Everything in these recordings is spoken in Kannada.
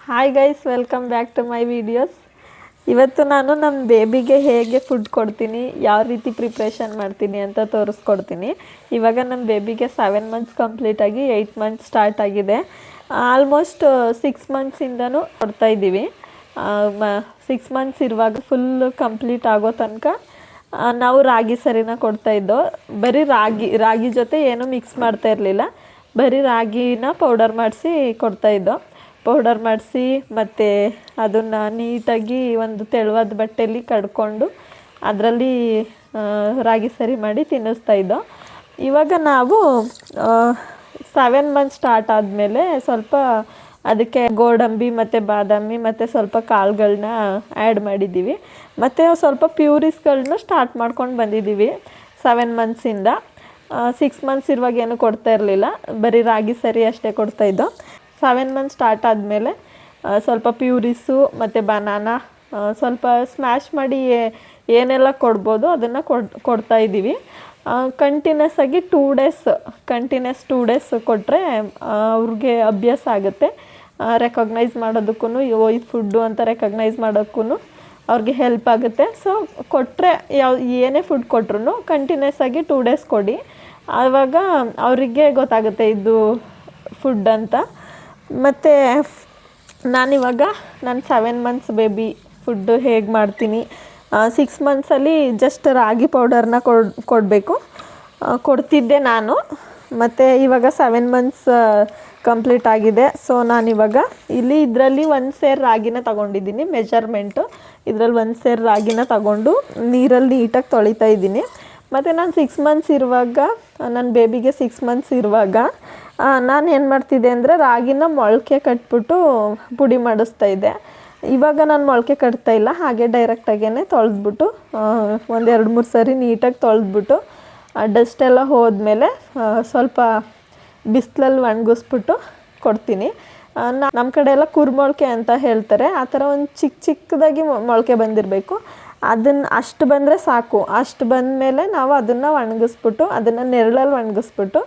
Hi guys, welcome back to my videos. ಇವತ್ತು ನಾನು ನಮ್ಮ ಬೇಬಿಗೆ ಹೇಗೆ ಫುಡ್ ಕೊಡ್ತೀನಿ, ಯಾವ ರೀತಿ ಪ್ರಿಪ್ರೇಷನ್ ಮಾಡ್ತೀನಿ ಅಂತ ತೋರಿಸ್ಕೊಡ್ತೀನಿ. ಇವಾಗ ನಮ್ಮ ಬೇಬಿಗೆ 7 ಮಂತ್ಸ್ ಕಂಪ್ಲೀಟ್ ಆಗಿ 8 ಮಂತ್ಸ್ ಸ್ಟಾರ್ಟ್ ಆಗಿದೆ. ಆಲ್ಮೋಸ್ಟ್ 6 ಮಂತ್ಸಿಂದನೂ ಕೊಡ್ತಾಯಿದ್ದೀವಿ. 6 ಮಂತ್ಸ್ ಇರುವಾಗ ಫುಲ್ ಕಂಪ್ಲೀಟ್ ಆಗೋ ತನಕ ನಾವು ರಾಗಿ ಸರಿನ ಕೊಡ್ತಾಯಿದ್ದೋ. ಬರೀ ರಾಗಿ ಜೊತೆ ಏನೂ ಮಿಕ್ಸ್ ಮಾಡ್ತಾ ಇರಲಿಲ್ಲ. ಬರೀ ರಾಗಿನ ಪೌಡರ್ ಮಾಡಿಸಿ ಕೊಡ್ತಾಯಿದ್ದೋ. ಪೌಡರ್ ಮಾಡಿಸಿ ಮತ್ತು ಅದನ್ನು ನೀಟಾಗಿ ಒಂದು ತೆಳುವಾದ ಬಟ್ಟೆಯಲ್ಲಿ ಕಡ್ಕೊಂಡು ಅದರಲ್ಲಿ ರಾಗಿ ಸರಿ ಮಾಡಿ ತಿನ್ನಿಸ್ತಾಯಿದ್ದೋ. ಇವಾಗ ನಾವು 7 ಮಂತ್ ಸ್ಟಾರ್ಟ್ ಆದಮೇಲೆ ಸ್ವಲ್ಪ ಅದಕ್ಕೆ ಗೋಡಂಬಿ ಮತ್ತು ಬಾದಾಮಿ ಮತ್ತು ಸ್ವಲ್ಪ ಕಾಳುಗಳನ್ನ ಆ್ಯಡ್ ಮಾಡಿದ್ದೀವಿ. ಮತ್ತು ಸ್ವಲ್ಪ ಪ್ಯೂರಿಸ್ಗಳನ್ನ ಸ್ಟಾರ್ಟ್ ಮಾಡ್ಕೊಂಡು ಬಂದಿದ್ದೀವಿ 7 ಮಂತ್ಸಿಂದ. 6 ಮಂತ್ಸ್ ಇರುವಾಗ ಏನೂ ಕೊಡ್ತಾ ಇರಲಿಲ್ಲ, ಬರೀ ರಾಗಿ ಸರಿ ಅಷ್ಟೇ ಕೊಡ್ತಾಯಿದ್ದೋ. 7 ಮಂತ್ ಸ್ಟಾರ್ಟ್ ಆದಮೇಲೆ ಸ್ವಲ್ಪ ಪ್ಯೂರಿಸು ಮತ್ತು ಬನಾನಾ ಸ್ವಲ್ಪ ಸ್ಮ್ಯಾಶ್ ಮಾಡಿ ಏನೆಲ್ಲ ಕೊಡ್ಬೋದು ಅದನ್ನು ಕೊಡ್ತಾಯಿದ್ದೀವಿ. ಕಂಟಿನ್ಯೂಸ್ ಆಗಿ 2 ಡೇಸ್ ಕೊಟ್ಟರೆ ಅವ್ರಿಗೆ ಅಭ್ಯಾಸ ಆಗುತ್ತೆ. ರೆಕಗ್ನೈಸ್ ಮಾಡೋದಕ್ಕೂ ಈ ಫುಡ್ಡು ಅಂತ ರೆಕಗ್ನೈಸ್ ಮಾಡೋಕ್ಕೂ ಅವ್ರಿಗೆ ಹೆಲ್ಪ್ ಆಗುತ್ತೆ. ಸೊ ಕೊಟ್ಟರೆ ಏನೇ ಫುಡ್ ಕೊಟ್ರು ಕಂಟಿನ್ಯೂಸ್ ಆಗಿ 2 ಡೇಸ್ ಕೊಡಿ, ಆವಾಗ ಅವರಿಗೆ ಗೊತ್ತಾಗುತ್ತೆ ಇದು ಫುಡ್ ಅಂತ. ಮತ್ತು ನಾನಿವಾಗ ನನ್ನ 7 ಮಂತ್ಸ್ ಬೇಬಿ ಫುಡ್ಡು ಹೇಗೆ ಮಾಡ್ತೀನಿ, 6 ಮಂತ್ಸಲ್ಲಿ ಜಸ್ಟ್ ರಾಗಿ ಪೌಡರ್ನ ಕೊಡ್ತಿದ್ದೆ ನಾನು. ಮತ್ತು ಇವಾಗ 7 ಮಂತ್ಸ್ ಕಂಪ್ಲೀಟ್ ಆಗಿದೆ. ಸೊ ನಾನಿವಾಗ ಇದರಲ್ಲಿ 1 ಸೇರು ರಾಗಿನ ತಗೊಂಡಿದ್ದೀನಿ, ಮೆಜರ್ಮೆಂಟು. ಇದರಲ್ಲಿ 1 ಸೇರು ರಾಗಿನ ತಗೊಂಡು ನೀರಲ್ಲಿ ನೀಟಾಗಿ ತೊಳಿತಾ ಇದ್ದೀನಿ. ಮತ್ತು ನಾನು 6 ಮಂತ್ಸ್ ಇರುವಾಗ, ನನ್ನ ಬೇಬಿಗೆ 6 ಮಂತ್ಸ್ ಇರುವಾಗ ನಾನು ಏನು ಮಾಡ್ತಿದ್ದೆ ಅಂದರೆ ರಾಗಿನ ಮೊಳಕೆ ಕಟ್ಬಿಟ್ಟು ಪುಡಿ ಮಾಡಿಸ್ತಾಯಿದ್ದೆ. ಇವಾಗ ನಾನು ಮೊಳಕೆ ಕಟ್ತಾಯಿಲ್ಲ, ಹಾಗೆ ಡೈರೆಕ್ಟಾಗೇ ತೊಳೆದ್ಬಿಟ್ಟು 1-2-3 ಸರಿ ನೀಟಾಗಿ ತೊಳೆದ್ಬಿಟ್ಟು ಡಸ್ಟೆಲ್ಲ ಹೋದ್ಮೇಲೆ ಸ್ವಲ್ಪ ಬಿಸಿಲಲ್ಲಿ ಒಣಗಿಸ್ಬಿಟ್ಟು ಕೊಡ್ತೀನಿ. ನಮ್ಮ ಕಡೆ ಎಲ್ಲ ಕುರುಮೊಳಕೆ ಅಂತ ಹೇಳ್ತಾರೆ. ಆ ಥರ ಒಂದು ಚಿಕ್ಕದಾಗಿ ಮೊಳಕೆ ಬಂದಿರಬೇಕು. ಅದನ್ನು ಅಷ್ಟು ಬಂದರೆ ಸಾಕು. ಅಷ್ಟು ಬಂದಮೇಲೆ ನಾವು ಅದನ್ನು ಒಣಗಿಸ್ಬಿಟ್ಟು ಅದನ್ನು ನೆರಳಲ್ಲಿ ಒಣಗಿಸ್ಬಿಟ್ಟು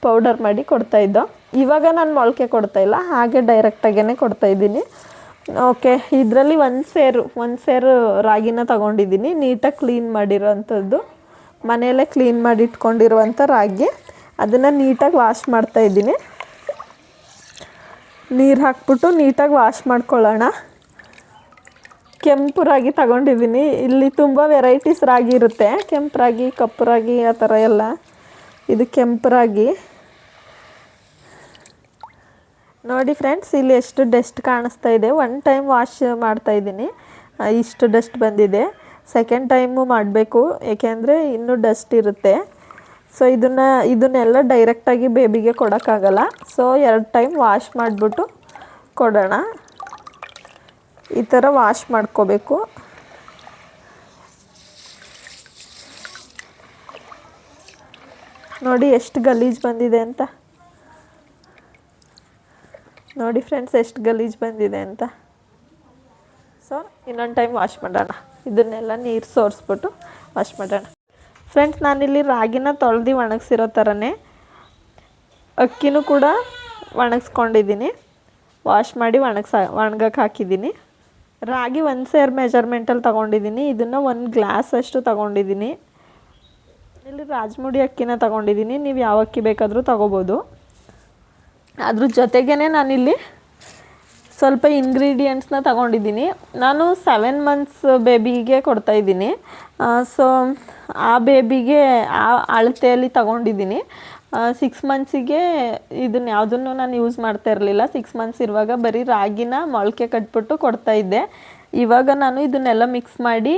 ಪೌಡರ್ ಮಾಡಿ ಕೊಡ್ತಾಯಿದ್ದೋ. ಇವಾಗ ನಾನು ಮೊಳಕೆ ಕೊಡ್ತಾಯಿಲ್ಲ, ಹಾಗೆ ಡೈರೆಕ್ಟಾಗೇ ಕೊಡ್ತಾಯಿದ್ದೀನಿ. ಓಕೆ, ಇದರಲ್ಲಿ 1 ಸೇರು ರಾಗಿನ ತಗೊಂಡಿದ್ದೀನಿ, ನೀಟಾಗಿ ಕ್ಲೀನ್ ಮಾಡಿರೋವಂಥದ್ದು, ಮನೆಯಲ್ಲೇ ಕ್ಲೀನ್ ಮಾಡಿ ಇಟ್ಕೊಂಡಿರುವಂಥ ರಾಗಿ. ಅದನ್ನು ನೀಟಾಗಿ ವಾಶ್ ಮಾಡ್ತಾಯಿದ್ದೀನಿ. ನೀರು ಹಾಕ್ಬಿಟ್ಟು ನೀಟಾಗಿ ವಾಶ್ ಮಾಡ್ಕೊಳ್ಳೋಣ. ಕೆಂಪು ರಾಗಿ ತಗೊಂಡಿದ್ದೀನಿ. ಇಲ್ಲಿ ತುಂಬ ವೆರೈಟೀಸ್ ರಾಗಿ ಇರುತ್ತೆ, ಕೆಂಪು ರಾಗಿ, ಕಪ್ಪು ರಾಗಿ, ಆ ಥರ ಎಲ್ಲ. ಇದು ಕೆಂಪು ರಾಗಿ. ನೋಡಿ ಫ್ರೆಂಡ್ಸ್, ಇಲ್ಲಿ ಎಷ್ಟು ಡಸ್ಟ್ ಕಾಣಿಸ್ತಾ ಇದೆ. 1 ಟೈಮ್ ವಾಶ್ ಮಾಡ್ತಾಯಿದ್ದೀನಿ, ಇಷ್ಟು ಡಸ್ಟ್ ಬಂದಿದೆ. ಸೆಕೆಂಡ್ ಟೈಮು ಮಾಡಬೇಕು, ಏಕೆಂದರೆ ಇನ್ನೂ ಡಸ್ಟ್ ಇರುತ್ತೆ. ಸೊ ಇದನ್ನೆಲ್ಲ ಡೈರೆಕ್ಟಾಗಿ ಬೇಬಿಗೆ ಕೊಡೋಕ್ಕಾಗಲ್ಲ. ಸೊ 2 ಟೈಮ್ ವಾಶ್ ಮಾಡಿಬಿಟ್ಟು ಕೊಡೋಣ. ಈ ಥರ ವಾಶ್ ಮಾಡ್ಕೋಬೇಕು. ನೋಡಿ ಎಷ್ಟು ಗಲೀಜು ಬಂದಿದೆ ಅಂತ. ನೋಡಿ ಫ್ರೆಂಡ್ಸ್, ಎಷ್ಟು ಗಲೀಜು ಬಂದಿದೆ ಅಂತ. ಸೊ ಇನ್ನೊಂದು ಟೈಮ್ ವಾಶ್ ಮಾಡೋಣ. ಇದನ್ನೆಲ್ಲ ನೀರು ಸೋರಿಸ್ಬಿಟ್ಟು ವಾಶ್ ಮಾಡೋಣ. ಫ್ರೆಂಡ್ಸ್, ನಾನಿಲ್ಲಿ ರಾಗಿನ ತೊಳೆದು ಒಣಗಿಸಿರೋ ಥರನೇ ಅಕ್ಕಿನೂ ಕೂಡ ಒಣಗಿಸ್ಕೊಂಡಿದ್ದೀನಿ. ವಾಶ್ ಮಾಡಿ ಒಣಗಕ್ಕೆ ಹಾಕಿದ್ದೀನಿ. ರಾಗಿ 1 ಸೇರು ಮೆಜರ್ಮೆಂಟಲ್ಲಿ ತೊಗೊಂಡಿದ್ದೀನಿ. ಇದನ್ನು 1 ಗ್ಲಾಸ್ ಅಷ್ಟು ತೊಗೊಂಡಿದ್ದೀನಿ. ಇಲ್ಲಿ ರಾಜಮುಡಿ ಅಕ್ಕಿನ ತೊಗೊಂಡಿದ್ದೀನಿ. ನೀವು ಯಾವ ಅಕ್ಕಿ ಬೇಕಾದರೂ ತೊಗೋಬೋದು. ಅದ್ರ ಜೊತೆಗೇ ನಾನಿಲ್ಲಿ ಸ್ವಲ್ಪ ಇಂಗ್ರೀಡಿಯೆಂಟ್ಸ್ನ ತೊಗೊಂಡಿದ್ದೀನಿ. ನಾನು 7 ಮಂತ್ಸ್ ಬೇಬಿಗೆ ಕೊಡ್ತಾಯಿದ್ದೀನಿ. ಸೊ ಆ ಬೇಬಿಗೆ ಆ ಅಳತೆಯಲ್ಲಿ ತೊಗೊಂಡಿದ್ದೀನಿ. 6 ಮಂತ್ಸಿಗೆ ಇದನ್ನು ಯಾವುದನ್ನು ನಾನು ಯೂಸ್ ಮಾಡ್ತಾ ಇರಲಿಲ್ಲ. 6 ಮಂತ್ಸ್ ಇರುವಾಗ ಬರೀ ರಾಗಿನ ಮೊಳಕೆ ಕಟ್ಬಿಟ್ಟು ಕೊಡ್ತಾಯಿದ್ದೆ. ಇವಾಗ ನಾನು ಇದನ್ನೆಲ್ಲ ಮಿಕ್ಸ್ ಮಾಡಿ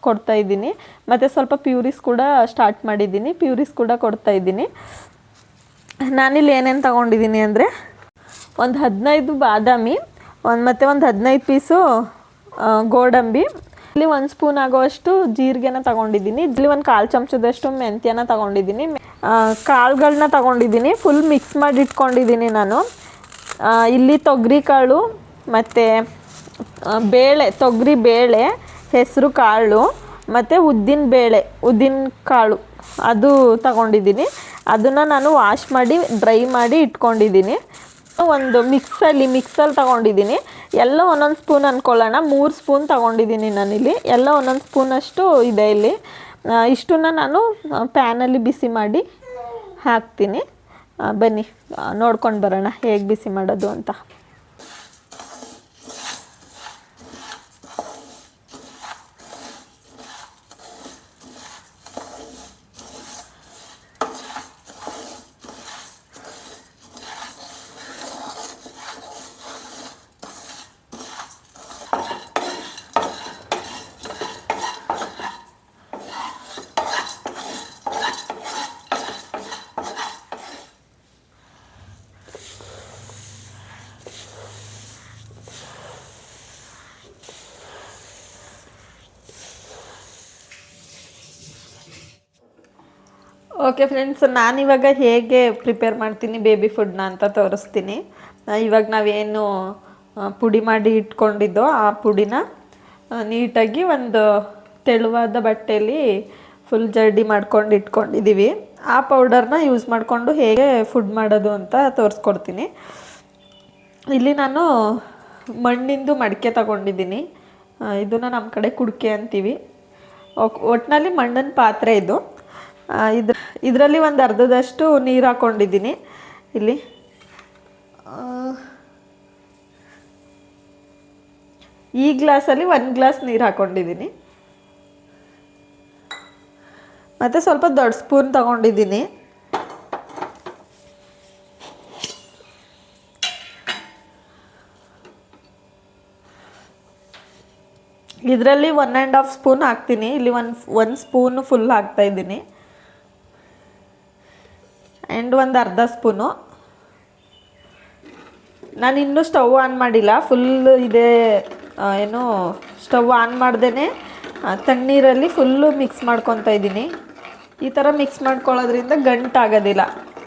ಕೊಡ್ತಾಯಿದ್ದೀನಿ. ಮತ್ತು ಸ್ವಲ್ಪ ಪ್ಯೂರಿಸ್ ಕೂಡ ಸ್ಟಾರ್ಟ್ ಮಾಡಿದ್ದೀನಿ, ಪ್ಯೂರಿಸ್ ಕೂಡ ಕೊಡ್ತಾಯಿದ್ದೀನಿ. ನಾನಿಲ್ಲಿ ಏನೇನು ತೊಗೊಂಡಿದ್ದೀನಿ ಅಂದರೆ, ಒಂದು 15 ಬಾದಾಮಿ, ಮತ್ತು ಒಂದು 15 ಪೀಸು ಗೋಡಂಬಿ, ಇಲ್ಲಿ 1 ಸ್ಪೂನ್ ಆಗೋವಷ್ಟು ಜೀರಿಗೆನ ತೊಗೊಂಡಿದ್ದೀನಿ. ಇಲ್ಲಿ 1 ಕಾಲು ಚಮಚದಷ್ಟು ಮೆಂತ್ಯನ ತೊಗೊಂಡಿದ್ದೀನಿ. ಕಾಳುಗಳನ್ನ ತೊಗೊಂಡಿದ್ದೀನಿ, ಫುಲ್ ಮಿಕ್ಸ್ ಮಾಡಿ ಇಟ್ಕೊಂಡಿದ್ದೀನಿ ನಾನು. ಇಲ್ಲಿ ತೊಗರಿ ಕಾಳು ಮತ್ತು ತೊಗರಿ ಬೇಳೆ, ಹೆಸರು ಕಾಳು ಮತ್ತು ಉದ್ದಿನ ಕಾಳು ಅದು ತಗೊಂಡಿದ್ದೀನಿ. ಅದನ್ನು ನಾನು ವಾಶ್ ಮಾಡಿ ಡ್ರೈ ಮಾಡಿ ಇಟ್ಕೊಂಡಿದ್ದೀನಿ. ಒಂದು ಮಿಕ್ಸಲ್ಲಿ ತಗೊಂಡಿದ್ದೀನಿ. ಎಲ್ಲ ಒಂದೊಂದು ಸ್ಪೂನ್ ಅಂದ್ಕೊಳ್ಳೋಣ, 3 ಸ್ಪೂನ್ ತಗೊಂಡಿದ್ದೀನಿ ನಾನಿಲ್ಲಿ. ಎಲ್ಲ ಒಂದೊಂದು ಸ್ಪೂನಷ್ಟು ಇದೆ ಇಲ್ಲಿ. ಇಷ್ಟನ್ನು ನಾನು ಪ್ಯಾನಲ್ಲಿ ಬಿಸಿ ಮಾಡಿ ಹಾಕ್ತೀನಿ. ಬನ್ನಿ ನೋಡ್ಕೊಂಡು ಬರೋಣ ಹೇಗೆ ಬಿಸಿ ಮಾಡೋದು ಅಂತ. ಓಕೆ ಫ್ರೆಂಡ್ಸ್, ನಾನಿವಾಗ ಹೇಗೆ ಪ್ರಿಪೇರ್ ಮಾಡ್ತೀನಿ ಬೇಬಿ ಫುಡ್ನ ಅಂತ ತೋರಿಸ್ತೀನಿ. ಇವಾಗ ನಾವೇನು ಪುಡಿ ಮಾಡಿ ಇಟ್ಕೊಂಡಿದ್ದೋ ಆ ಪುಡಿನ ನೀಟಾಗಿ ಒಂದು ತೆಳುವಾದ ಬಟ್ಟೆಯಲ್ಲಿ ಫುಲ್ ಜರ್ಡಿ ಮಾಡ್ಕೊಂಡು ಇಟ್ಕೊಂಡಿದ್ದೀವಿ. ಆ ಪೌಡರ್ನ ಯೂಸ್ ಮಾಡಿಕೊಂಡು ಹೇಗೆ ಫುಡ್ ಮಾಡೋದು ಅಂತ ತೋರಿಸ್ಕೊಡ್ತೀನಿ. ಇಲ್ಲಿ ನಾನು ಮಣ್ಣಿಂದು ಮಡಿಕೆ ತಗೊಂಡಿದ್ದೀನಿ. ಇದನ್ನು ನಮ್ಮ ಕಡೆ ಕುಡಿಕೆ ಅಂತೀವಿ. ಒಟ್ಟಿನಲ್ಲಿ ಮಣ್ಣಿನ ಪಾತ್ರೆ ಇದು. ಇದರಲ್ಲಿ ಒಂದು ಅರ್ಧದಷ್ಟು ನೀರು ಹಾಕ್ಕೊಂಡಿದ್ದೀನಿ. ಇಲ್ಲಿ ಈ ಗ್ಲಾಸಲ್ಲಿ 1 ಗ್ಲಾಸ್ ನೀರು ಹಾಕ್ಕೊಂಡಿದ್ದೀನಿ. ಮತ್ತು ಸ್ವಲ್ಪ ದೊಡ್ಡ ಸ್ಪೂನ್ ತಗೊಂಡಿದ್ದೀನಿ. ಇದರಲ್ಲಿ 1.5 ಸ್ಪೂನ್ ಹಾಕ್ತೀನಿ. ಇಲ್ಲಿ ಒಂದು ಸ್ಪೂನು ಫುಲ್ ಹಾಕ್ತಾಯಿದ್ದೀನಿ. ಆ್ಯಂಡ್ ಒಂದು ಅರ್ಧ ಸ್ಪೂನು. ನಾನು ಇನ್ನೂ ಸ್ಟವ್ ಆನ್ ಮಾಡಿಲ್ಲ. ಫುಲ್ಲು ಇದೆ, ಏನು ಸ್ಟವ್ ಆನ್ ಮಾಡ್ದೇ ತಣ್ಣೀರಲ್ಲಿ ಫುಲ್ಲು ಮಿಕ್ಸ್ ಮಾಡ್ಕೊತಾ ಇದ್ದೀನಿ. ಈ ಥರ ಮಿಕ್ಸ್ ಮಾಡ್ಕೊಳ್ಳೋದ್ರಿಂದ ಗಂಟಾಗೋದಿಲ್ಲ.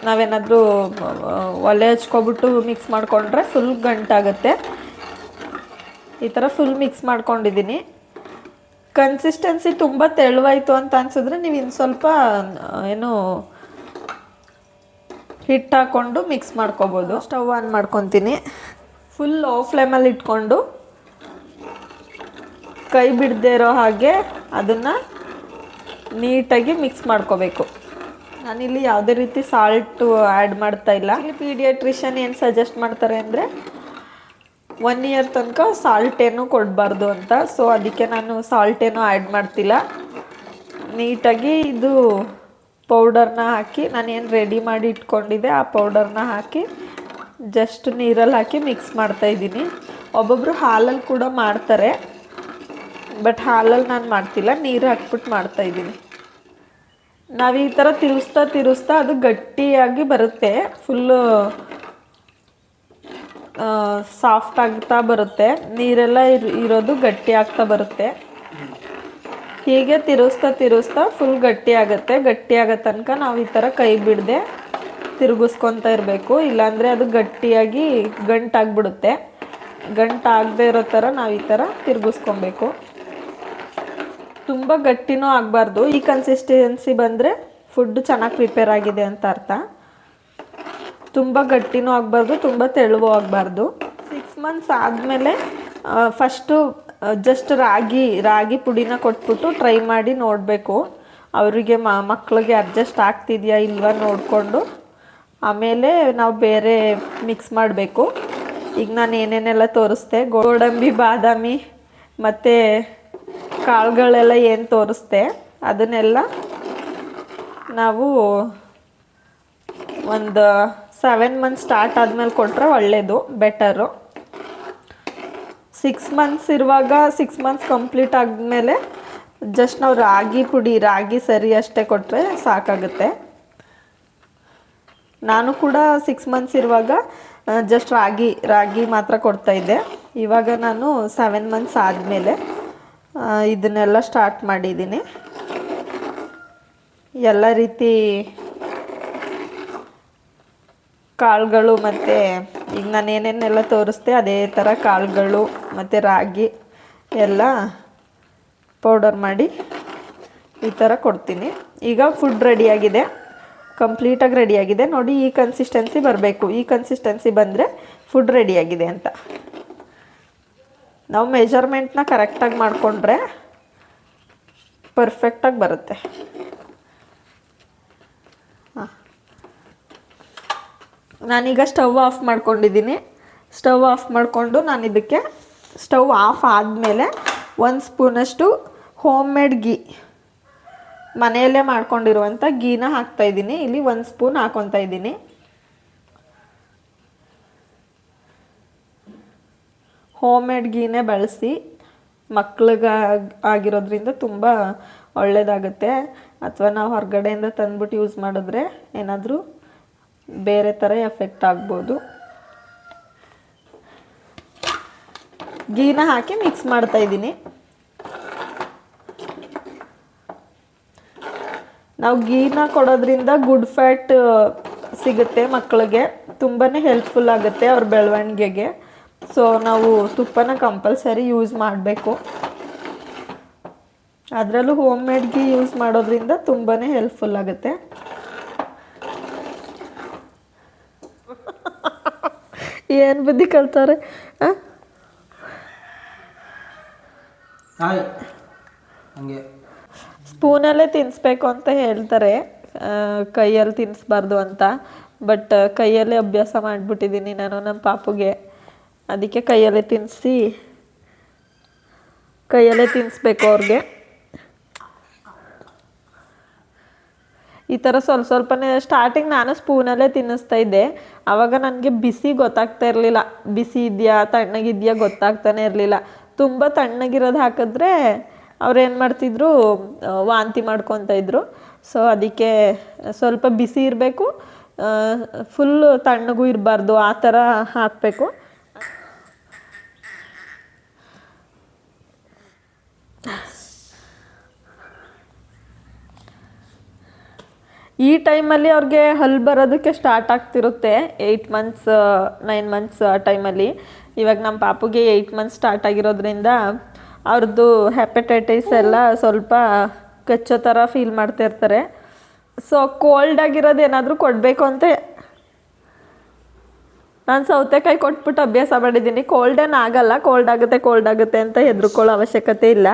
ನಾವೇನಾದರೂ ಒಲೆ ಹಚ್ಕೊಬಿಟ್ಟು ಮಿಕ್ಸ್ ಮಾಡಿಕೊಂಡ್ರೆ ಫುಲ್ ಗಂಟಾಗುತ್ತೆ. ಈ ಥರ ಫುಲ್ ಮಿಕ್ಸ್ ಮಾಡ್ಕೊಂಡಿದ್ದೀನಿ. ಕನ್ಸಿಸ್ಟೆನ್ಸಿ ತುಂಬ ತೆಳುವಾಯಿತು ಅಂತ ಅನಿಸಿದ್ರೆ ನೀವು ಇನ್ನು ಸ್ವಲ್ಪ ಏನು ಹಿಟ್ಟು ಹಾಕ್ಕೊಂಡು ಮಿಕ್ಸ್ ಮಾಡ್ಕೊಬೋದು. ಸ್ಟವ್ ಆನ್ ಮಾಡ್ಕೊತೀನಿ. ಫುಲ್ ಲೋ ಫ್ಲೇಮಲ್ಲಿ ಇಟ್ಕೊಂಡು ಕೈ ಬಿಡದೇ ಇರೋ ಹಾಗೆ ಅದನ್ನು ನೀಟಾಗಿ ಮಿಕ್ಸ್ ಮಾಡ್ಕೋಬೇಕು. ನಾನಿಲ್ಲಿ ಯಾವುದೇ ರೀತಿ ಸಾಲ್ಟು ಆ್ಯಡ್ ಮಾಡ್ತಾಯಿಲ್ಲ. ಇಲ್ಲಿ ಪೀಡಿಯಾಟ್ರಿಷನ್ ಏನು ಸಜೆಸ್ಟ್ ಮಾಡ್ತಾರೆ ಅಂದರೆ 1 ಇಯರ್ ತನಕ ಸಾಲ್ಟ್ ಏನೂ ಕೊಡಬಾರ್ದು ಅಂತ. ಸೊ ಅದಕ್ಕೆ ನಾನು ಸಾಲ್ಟ್ ಏನೂ ಆ್ಯಡ್ ಮಾಡ್ತಿಲ್ಲ. ನೀಟಾಗಿ ಇದು ಪೌಡರ್ನ ಹಾಕಿ, ನಾನೇನು ರೆಡಿ ಮಾಡಿ ಇಟ್ಕೊಂಡಿದ್ದೆ ಆ ಪೌಡರ್ನ ಹಾಕಿ ಜಸ್ಟ್ ನೀರಲ್ಲಿ ಹಾಕಿ ಮಿಕ್ಸ್ ಮಾಡ್ತಾಯಿದ್ದೀನಿ. ಒಬ್ಬೊಬ್ಬರು ಹಾಲಲ್ಲಿ ಕೂಡ ಮಾಡ್ತಾರೆ, ಬಟ್ ಹಾಲಲ್ಲಿ ನಾನು ಮಾಡ್ತಿಲ್ಲ, ನೀರು ಹಾಕ್ಬಿಟ್ಟು ಮಾಡ್ತಾಯಿದ್ದೀನಿ. ನಾವು ಈ ಥರ ತಿರುಗಿಸ್ತಾ ಅದು ಗಟ್ಟಿಯಾಗಿ ಬರುತ್ತೆ. ಫುಲ್ಲು ಸಾಫ್ಟ್ ಆಗ್ತಾ ಬರುತ್ತೆ. ನೀರೆಲ್ಲ ಇರೋದು ಗಟ್ಟಿ ಆಗ್ತಾ ಬರುತ್ತೆ. ಹೀಗೆ ತಿರುಗಿಸ್ತಾ ಫುಲ್ ಗಟ್ಟಿ ಆಗೋ ತನಕ ನಾವು ಈ ಥರ ಕೈ ಬಿಡದೆ ತಿರುಗಿಸ್ಕೊತಾ ಇರಬೇಕು. ಇಲ್ಲಾಂದರೆ ಅದು ಗಟ್ಟಿಯಾಗಿ ಗಂಟಾಗ್ಬಿಡುತ್ತೆ. ಗಂಟಾಗದೇ ಇರೋ ಥರ ನಾವು ಈ ಥರ ತಿರುಗಿಸ್ಕೊಬೇಕು. ತುಂಬ ಗಟ್ಟಿನೂ ಆಗಬಾರ್ದು. ಈ ಕನ್ಸಿಸ್ಟೆನ್ಸಿ ಬಂದರೆ ಫುಡ್ ಚೆನ್ನಾಗಿ ಪ್ರಿಪೇರ್ ಆಗಿದೆ ಅಂತ ಅರ್ಥ. ತುಂಬ ಗಟ್ಟಿನೂ ಆಗಬಾರ್ದು, ತುಂಬ ತೆಳುವೂ ಆಗಬಾರ್ದು. 6 ಮಂತ್ಸ್ ಆದಮೇಲೆ ಫಸ್ಟು ಜಸ್ಟ್ ರಾಗಿ ಪುಡಿನ ಕೊಟ್ಬಿಟ್ಟು ಟ್ರೈ ಮಾಡಿ ನೋಡಬೇಕು. ಅವರಿಗೆ ಮಕ್ಕಳಿಗೆ ಅಡ್ಜಸ್ಟ್ ಆಗ್ತಿದೆಯಾ ಇಲ್ವಾ ನೋಡಿಕೊಂಡು ಆಮೇಲೆ ನಾವು ಬೇರೆ ಮಿಕ್ಸ್ ಮಾಡಬೇಕು. ಈಗ ನಾನು ಏನೇನೆಲ್ಲ ತೋರಿಸ್ದೆ, ಗೋಡಂಬಿ, ಬಾದಾಮಿ ಮತ್ತು ಕಾಳುಗಳೆಲ್ಲ ಏನು ತೋರಿಸ್ದೆ ಅದನ್ನೆಲ್ಲ ನಾವು ಒಂದು 7 ಮಂತ್ಸ್ ಸ್ಟಾರ್ಟ್ ಆದಮೇಲೆ ಕೊಟ್ಟರೆ ಒಳ್ಳೆಯದು, ಬೆಟರು. 6 ಮಂತ್ಸ್ ಇರುವಾಗ 6 ಮಂತ್ಸ್ ಕಂಪ್ಲೀಟ್ ಆದಮೇಲೆ ಜಸ್ಟ್ ನಾವು ರಾಗಿ ಸರಿ ಅಷ್ಟೇ ಕೊಟ್ಟರೆ ಸಾಕಾಗುತ್ತೆ. ನಾನು ಕೂಡ 6 ಮಂತ್ಸ್ ಇರುವಾಗ ಜಸ್ಟ್ ರಾಗಿ ಮಾತ್ರ ಕೊಡ್ತಾಯಿದ್ದೆ. ಇವಾಗ ನಾನು 7 ಮಂತ್ಸ್ ಆದಮೇಲೆ ಇದನ್ನೆಲ್ಲ ಸ್ಟಾರ್ಟ್ ಮಾಡಿದ್ದೀನಿ. ಎಲ್ಲ ರೀತಿ ಕಾಳುಗಳು ಮತ್ತು ಈಗ ನಾನು ಏನೇನೆಲ್ಲ ತೋರಿಸ್ದೆ ಅದೇ ಥರ ಕಾಳುಗಳು ಮತ್ತು ರಾಗಿ ಎಲ್ಲ ಪೌಡರ್ ಮಾಡಿ ಈ ಥರ ಕೊಡ್ತೀನಿ. ಈಗ ಫುಡ್ ರೆಡಿಯಾಗಿದೆ, ಕಂಪ್ಲೀಟಾಗಿ ರೆಡಿಯಾಗಿದೆ ನೋಡಿ. ಈ ಕನ್ಸಿಸ್ಟೆನ್ಸಿ ಬರಬೇಕು. ಈ ಕನ್ಸಿಸ್ಟೆನ್ಸಿ ಬಂದರೆ ಫುಡ್ ರೆಡಿಯಾಗಿದೆ ಅಂತ. ನಾವು ಮೆಜರ್ಮೆಂಟ್ನ ಕರೆಕ್ಟಾಗಿ ಮಾಡಿಕೊಂಡ್ರೆ ಪರ್ಫೆಕ್ಟಾಗಿ ಬರುತ್ತೆ. ನಾನೀಗ ಸ್ಟವ್ ಆಫ್ ಮಾಡ್ಕೊಂಡಿದ್ದೀನಿ. ಸ್ಟವ್ ಆಫ್ ಮಾಡಿಕೊಂಡು ನಾನು ಇದಕ್ಕೆ ಸ್ಟವ್ ಆಫ್ ಆದಮೇಲೆ 1 ಸ್ಪೂನಷ್ಟು ಹೋಮ್ ಮೇಡ್ ಗೀ, ಮನೆಯಲ್ಲೇ ಮಾಡ್ಕೊಂಡಿರುವಂಥ ಗೀನ ಹಾಕ್ತಾಯಿದ್ದೀನಿ. ಇಲ್ಲಿ 1 ಸ್ಪೂನ್ ಹಾಕ್ಕೊತಾ ಇದ್ದೀನಿ. ಹೋಮ್ ಮೇಡ್ ಗೀನೇ ಬಳಸಿ, ಮಕ್ಳಿಗೆ ಆಗಿರೋದ್ರಿಂದ ತುಂಬ ಒಳ್ಳೆಯದಾಗುತ್ತೆ. ಅಥವಾ ನಾವು ಹೊರಗಡೆಯಿಂದ ತಂದ್ಬಿಟ್ಟು ಯೂಸ್ ಮಾಡಿದ್ರೆ ಏನಾದರೂ ಬೇರೆ ಥರ ಎಫೆಕ್ಟ್ ಆಗ್ಬೋದು. ಗೀನ ಹಾಕಿ ಮಿಕ್ಸ್ ಮಾಡ್ತಾಯಿದ್ದೀನಿ. ನಾವು ಗೀನ ಕೊಡೋದ್ರಿಂದ ಗುಡ್ ಫ್ಯಾಟ್ ಸಿಗುತ್ತೆ ಮಕ್ಕಳಿಗೆ, ತುಂಬಾ ಹೆಲ್ಪ್ಫುಲ್ ಆಗುತ್ತೆ ಅವ್ರ ಬೆಳವಣಿಗೆಗೆ. ಸೊ ನಾವು ತುಪ್ಪನ ಕಂಪಲ್ಸರಿ ಯೂಸ್ ಮಾಡಬೇಕು. ಅದರಲ್ಲೂ ಹೋಮ್ ಮೇಡ್ ಗೀ ಯೂಸ್ ಮಾಡೋದ್ರಿಂದ ತುಂಬಾ ಹೆಲ್ಪ್ಫುಲ್ ಆಗುತ್ತೆ. ಏನು ಬುದ್ಧಿ ಕಲ್ತಾರೆ. ಸ್ಪೂನಲ್ಲೇ ತಿನ್ನಿಸ್ಬೇಕು ಅಂತ ಹೇಳ್ತಾರೆ, ಕೈಯಲ್ಲಿ ತಿನ್ನಿಸ್ಬಾರ್ದು ಅಂತ. ಬಟ್ ಕೈಯಲ್ಲೇ ಅಭ್ಯಾಸ ಮಾಡಿಬಿಟ್ಟಿದ್ದೀನಿ ನಾನು ನಮ್ಮ ಪಾಪುಗೆ. ಅದಕ್ಕೆ ಕೈಯಲ್ಲೇ ತಿನ್ನಿಸ್ಬೇಕು ಅವ್ರಿಗೆ. ಈ ಥರ ಸ್ವಲ್ಪ ಸ್ವಲ್ಪನೇ ಸ್ಟಾರ್ಟಿಂಗ್ ನಾನು ಸ್ಪೂನಲ್ಲೇ ತಿನ್ನಿಸ್ತಾ ಇದ್ದೆ. ಆವಾಗ ನನಗೆ ಬಿಸಿ ಗೊತ್ತಾಗ್ತಾ ಇರಲಿಲ್ಲ, ಬಿಸಿ ಇದೆಯಾ ತಣ್ಣಗಿದೆಯಾ ಗೊತ್ತಾಗ್ತಾನೆ ಇರಲಿಲ್ಲ. ತುಂಬ ತಣ್ಣಗಿರೋದು ಹಾಕಿದ್ರೆ ಅವ್ರೇನು ಮಾಡ್ತಿದ್ರು, ವಾಂತಿ ಮಾಡ್ಕೊತ ಇದ್ರು. ಸೊ ಅದಕ್ಕೆ ಸ್ವಲ್ಪ ಬಿಸಿ ಇರಬೇಕು, ಫುಲ್ಲು ತಣ್ಣಗೂ ಇರಬಾರ್ದು, ಆ ಥರ ಹಾಕಬೇಕು. ಈ ಟೈಮಲ್ಲಿ ಅವ್ರಿಗೆ ಹಲ್ಲು ಬರೋದಕ್ಕೆ ಸ್ಟಾರ್ಟ್ ಆಗ್ತಿರುತ್ತೆ, 8 ಮಂತ್ಸ್ 9 ಮಂತ್ಸ್ ಆ ಟೈಮಲ್ಲಿ. ಇವಾಗ ನಮ್ಮ ಪಾಪುಗೆ 8 ಮಂತ್ಸ್ ಸ್ಟಾರ್ಟ್ ಆಗಿರೋದ್ರಿಂದ ಅವ್ರದ್ದು ಹೆಪಟೈಟಿಸ್ ಎಲ್ಲ ಸ್ವಲ್ಪ ಕಚ್ಚೋ ಥರ ಫೀಲ್ ಮಾಡ್ತಿರ್ತಾರೆ. ಸೊ ಕೋಲ್ಡ್ ಆಗಿರೋದು ಏನಾದರೂ ಕೊಡಬೇಕು ಅಂತ ನಾನು ಸೌತೆಕಾಯಿ ಕೊಟ್ಬಿಟ್ಟು ಅಭ್ಯಾಸ ಮಾಡಿದ್ದೀನಿ. ಕೋಲ್ಡೇನು ಆಗಲ್ಲ, ಕೋಲ್ಡ್ ಆಗುತ್ತೆ ಅಂತ ಹೆದರ್ಕೊಳ್ಳೋ ಅವಶ್ಯಕತೆ ಇಲ್ಲ,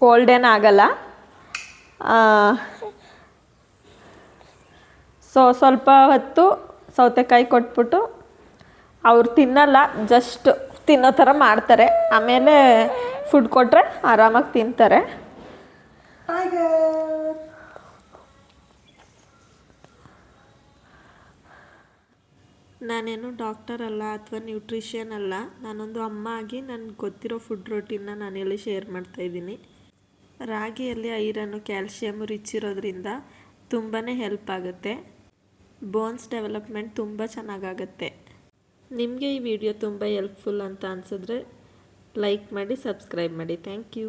ಕೋಲ್ಡೇನು ಆಗಲ್ಲ. ಸೊ ಸ್ವಲ್ಪ ಹೊತ್ತು ಸೌತೆಕಾಯಿ ಕೊಟ್ಬಿಟ್ಟು ಅವ್ರು ತಿನ್ನಲ್ಲ, ಜಸ್ಟ್ ತಿನ್ನೋ ಥರ ಮಾಡ್ತಾರೆ. ಆಮೇಲೆ ಫುಡ್ ಕೊಟ್ಟರೆ ಆರಾಮಾಗಿ ತಿಂತಾರೆ. ನಾನೇನು ಡಾಕ್ಟರ್ ಅಲ್ಲ ಅಥವಾ ನ್ಯೂಟ್ರಿಷಿಯನ್ ಅಲ್ಲ. ನಾನೊಂದು ಅಮ್ಮ ಆಗಿ ನನಗೆ ಗೊತ್ತಿರೋ ಫುಡ್ ರೊಟೀನ್ನ ನಾನಿಲ್ಲಿ ಶೇರ್ ಮಾಡ್ತಾಯಿದ್ದೀನಿ. ರಾಗಿಯಲ್ಲಿ ಐರನ್ನು, ಕ್ಯಾಲ್ಶಿಯಮ್ ರಿಚ್ ಇರೋದ್ರಿಂದ ತುಂಬಾ ಹೆಲ್ಪ್ ಆಗುತ್ತೆ. ಬೋನ್ಸ್ ಡೆವಲಪ್ಮೆಂಟ್ ತುಂಬ ಚೆನ್ನಾಗಾಗುತ್ತೆ. ನಿಮಗೆ ಈ ವಿಡಿಯೋ ತುಂಬ ಹೆಲ್ಪ್ಫುಲ್ ಅಂತ ಅನಿಸಿದ್ರೆ ಲೈಕ್ ಮಾಡಿ, ಸಬ್ಸ್ಕ್ರೈಬ್ ಮಾಡಿ. Thank you.